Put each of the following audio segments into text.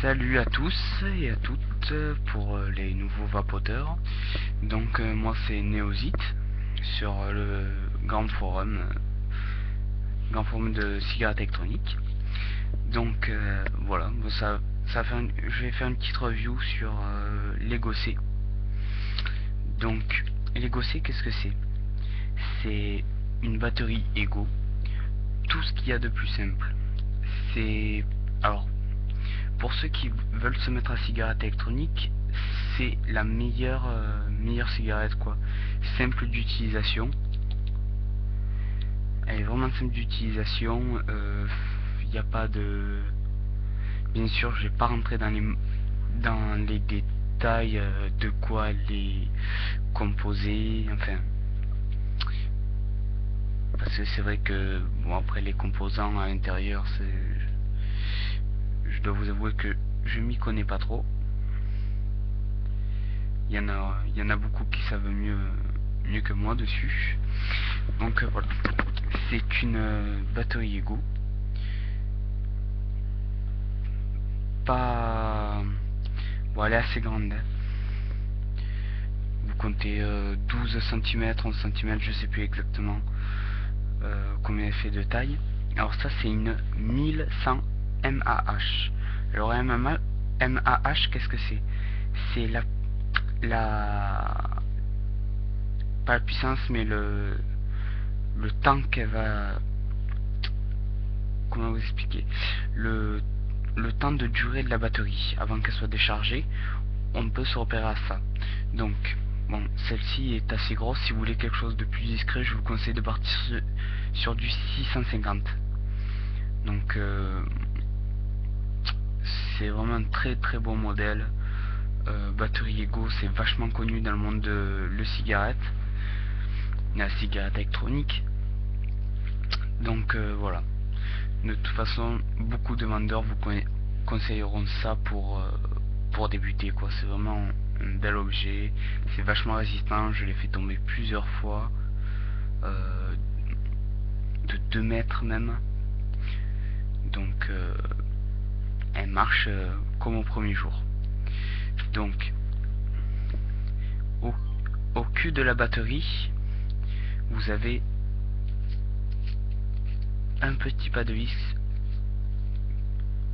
Salut à tous et à toutes pour les nouveaux vapoteurs. Donc moi c'est Neosite sur le grand forum de cigarettes électroniques. Donc voilà, je vais faire une petite review sur l'Ego C. Donc l'Ego C, qu'est-ce que c'est? C'est une batterie Ego, tout ce qu'il y a de plus simple. C'est alors pour ceux qui veulent se mettre à cigarette électronique, c'est la meilleure cigarette quoi. Simple d'utilisation. Elle est vraiment simple d'utilisation. Il n'y a pas de. Bien sûr, je vais pas rentrer dans les détails de quoi elle est composée. Enfin, parce que c'est vrai que bon après les composants à l'intérieur, je dois vous avouer que je m'y connais pas trop. Il y en a beaucoup qui savent mieux que moi dessus. Donc voilà, c'est une batterie Ego. Pas, bon, elle est assez grande. Hein. Vous comptez 12 cm, 11 cm, je sais plus exactement combien elle fait de taille. Alors ça c'est une 1100 mAh. Alors mAh, qu'est-ce que c'est? C'est pas la puissance mais le temps qu'elle va, comment vous expliquer, le temps de durée de la batterie avant qu'elle soit déchargée. On peut se repérer à ça. Donc bon, celle-ci est assez grosse. Si vous voulez quelque chose de plus discret, je vous conseille de partir sur du 650. Donc c'est vraiment un très très bon modèle. Batterie Ego, c'est vachement connu dans le monde de la cigarette électronique. Donc voilà. De toute façon, beaucoup de vendeurs vous conseilleront ça pour débuter quoi. C'est vraiment un bel objet, c'est vachement résistant, je l'ai fait tomber plusieurs fois, de 2 mètres même. Donc elle marche comme au premier jour. Donc au cul de la batterie, vous avez un petit pas de vis,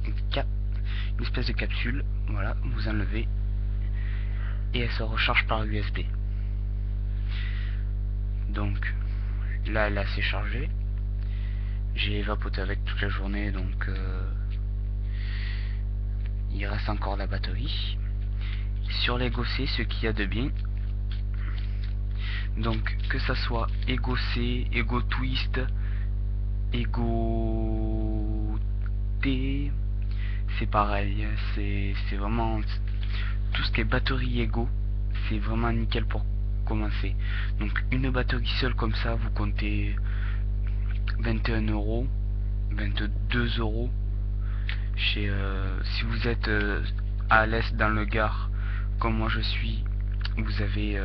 une espèce de capsule, voilà, vous enlevez et elle se recharge par USB. Donc là elle est assez chargée, j'ai vapoté avec toute la journée, donc il reste encore la batterie. Sur l'Ego C, ce qu'il y a de bien, donc que ça soit Ego C, Ego Twist, Ego T, c'est pareil, c'est vraiment tout ce qui est batterie Ego, c'est vraiment nickel pour commencer. Donc une batterie seule comme ça, vous comptez 21 €, 22 € chez si vous êtes à l'est dans le Gard comme moi je suis, vous avez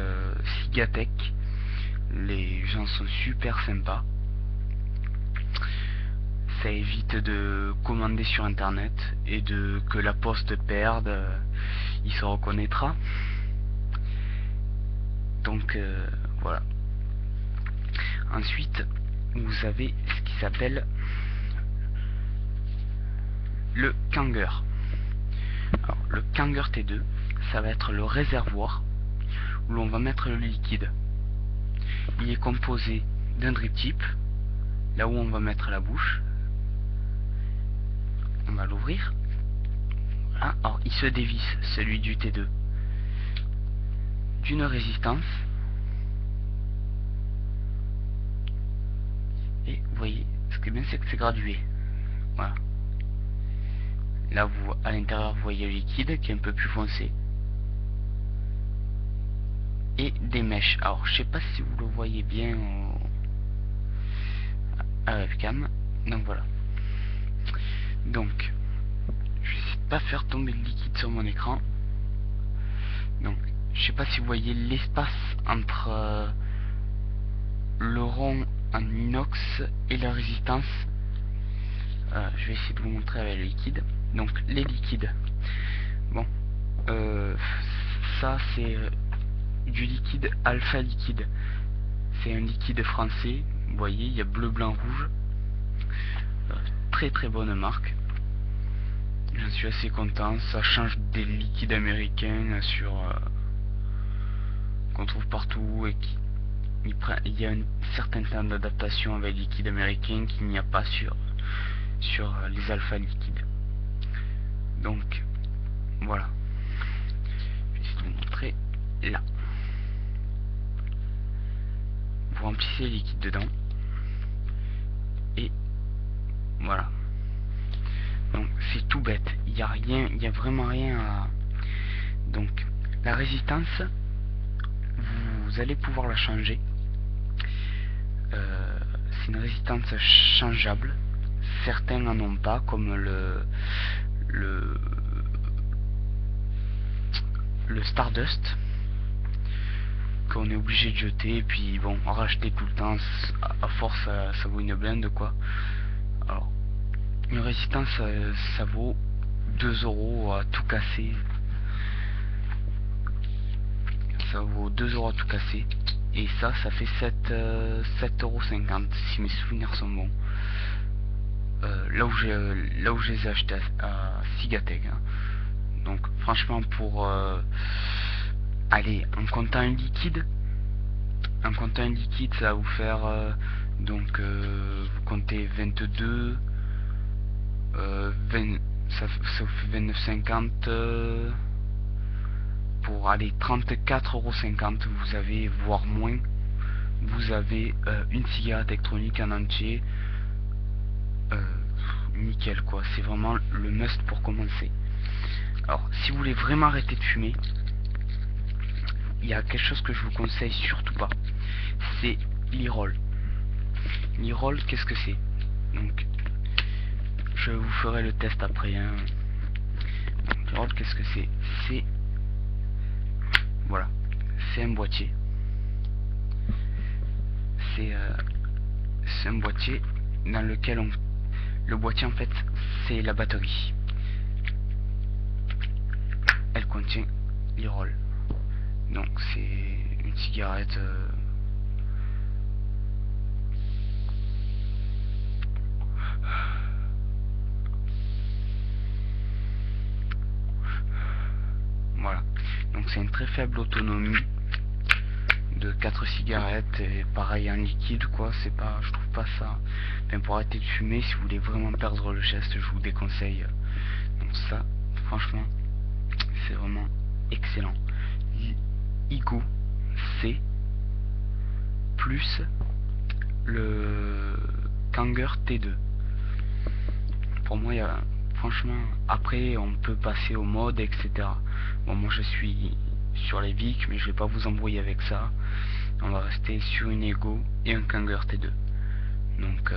Cigatech. Les gens sont super sympas. Ça évite de commander sur internet et que la poste perde, il se reconnaîtra. Donc voilà. Ensuite vous avez ce qui s'appelle le Kanger. Alors, le Kanger T2, ça va être le réservoir où l'on va mettre le liquide. Il est composé d'un drip tip, là où on va mettre la bouche. On va l'ouvrir. Voilà. Alors il se dévisse, celui du T2, d'une résistance. Et vous voyez, ce qui est bien c'est que c'est gradué. Voilà. Là vous, à l'intérieur vous voyez le liquide qui est un peu plus foncé. Et des mèches. Alors je sais pas si vous le voyez bien à la webcam. Donc voilà. Donc je vais essayer de pas faire tomber le liquide sur mon écran. Donc je sais pas si vous voyez l'espace entre le rond en inox et la résistance. je vais essayer de vous montrer avec les liquides. Donc les liquides, bon, ça c'est du liquide Alpha Liquide. C'est un liquide français, vous voyez, il y a bleu, blanc, rouge. Très très bonne marque. Je suis assez content, ça change des liquides américains qu'on trouve partout et qui il y a une certaine terme d'adaptation avec les liquides américains qu'il n'y a pas sur les alpha liquides. Donc voilà, je vais essayer de vous montrer là. Vous remplissez les liquides dedans et voilà. Donc c'est tout bête, il n'y a rien, il y a vraiment rien à... Donc la résistance, vous allez pouvoir la changer. C'est une résistance changeable. Certains n'en ont pas, comme le Stardust, qu'on est obligé de jeter, et puis bon, racheter tout le temps, à force ça vaut une blinde quoi. Alors, une résistance ça vaut 2 € à tout casser. Ça vaut 2 € à tout casser. Et ça fait 7,50 € si mes souvenirs sont bons. Là où je les ai achetés à Sigatech. Hein. Donc franchement pour allez, en comptant un liquide, ça va vous faire donc vous comptez 22 20, ça vous fait 29,50 pour aller 34,50 €. Vous avez, voire moins, vous avez une cigarette électronique en entier. Nickel quoi, c'est vraiment le must pour commencer. Alors si vous voulez vraiment arrêter de fumer, il y a quelque chose que je vous conseille surtout pas, c'est l'e-roll. L'e-roll, qu'est-ce que c'est? Donc je vous ferai le test après hein. L'e-roll, qu'est-ce que c'est? C'est voilà, c'est un boîtier. C'est un boîtier dans lequel le boîtier en fait c'est la batterie. Elle contient l'e-roll. Donc c'est une cigarette voilà. Donc c'est une très faible autonomie de 4 cigarettes et pareil en liquide quoi, c'est pas, je trouve pas ça. Enfin, pour arrêter de fumer, si vous voulez vraiment perdre le geste, je vous déconseille. Donc ça, franchement, c'est vraiment excellent. Igo C plus le Kanger T2. Pour moi, il y a, franchement, après on peut passer au mode, etc. Bon, moi je suis sur les Vic, mais je vais pas vous embrouiller avec ça. On va rester sur une Ego et un Kanger T2. Donc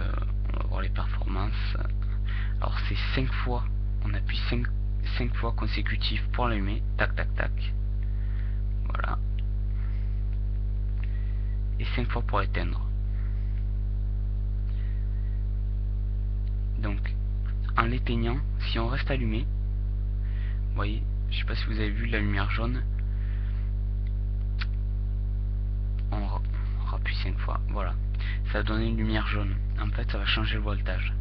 on va voir les performances. Alors c'est 5 fois, on appuie 5 fois consécutifs pour l'allumer, tac tac tac, voilà, et 5 fois pour éteindre. Donc en l'éteignant, si on reste allumé, vous voyez, je sais pas si vous avez vu la lumière jaune, on rappuie 5 fois, voilà, ça va donner une lumière jaune. En fait ça va changer le voltage.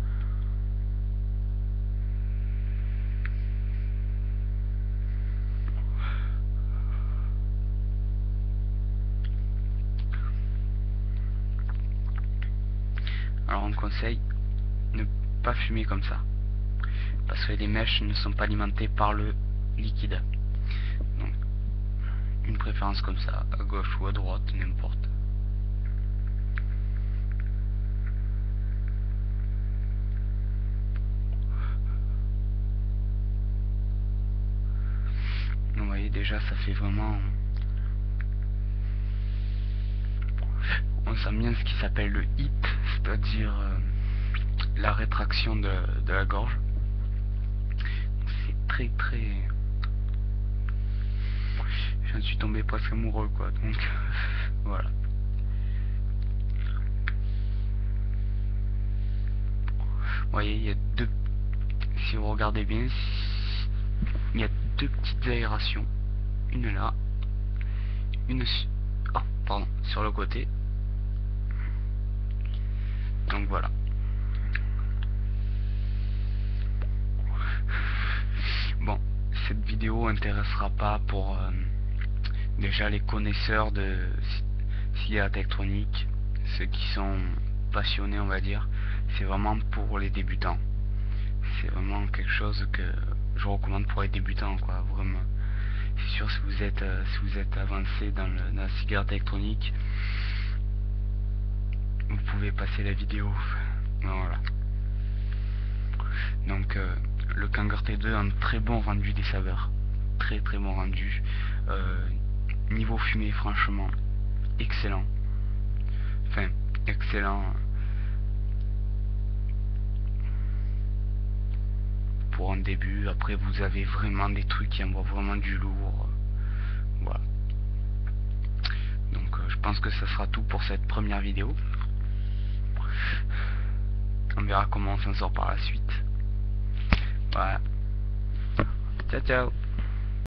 Alors on conseille ne pas fumer comme ça, parce que les mèches ne sont pas alimentées par le liquide. Donc une préférence comme ça, à gauche ou à droite, n'importe. Vous voyez déjà ça fait vraiment... On sent bien ce qui s'appelle le hit, c'est-à-dire la rétraction de la gorge. C'est très très... J'en suis tombé presque amoureux quoi, donc voilà. voyez, il y a deux, si vous regardez bien, il y a deux petites aérations, une là, oh, pardon, sur le côté. Donc voilà. Bon, cette vidéo intéressera pas pour déjà les connaisseurs de cigarettes électroniques, ceux qui sont passionnés, on va dire. C'est vraiment pour les débutants. C'est vraiment quelque chose que je recommande pour les débutants, quoi. Vraiment. C'est sûr, si vous êtes avancé dans la cigarette électronique, vous pouvez passer la vidéo. Voilà. Donc le Kanger T2 a un très bon rendu des saveurs. Très très bon rendu. Niveau fumée, franchement, excellent. Enfin, excellent. Pour un début. Après, vous avez vraiment des trucs qui envoient vraiment du lourd. Voilà. Donc je pense que ça sera tout pour cette première vidéo. On verra comment on s'en sort par la suite. Voilà. Ciao ciao.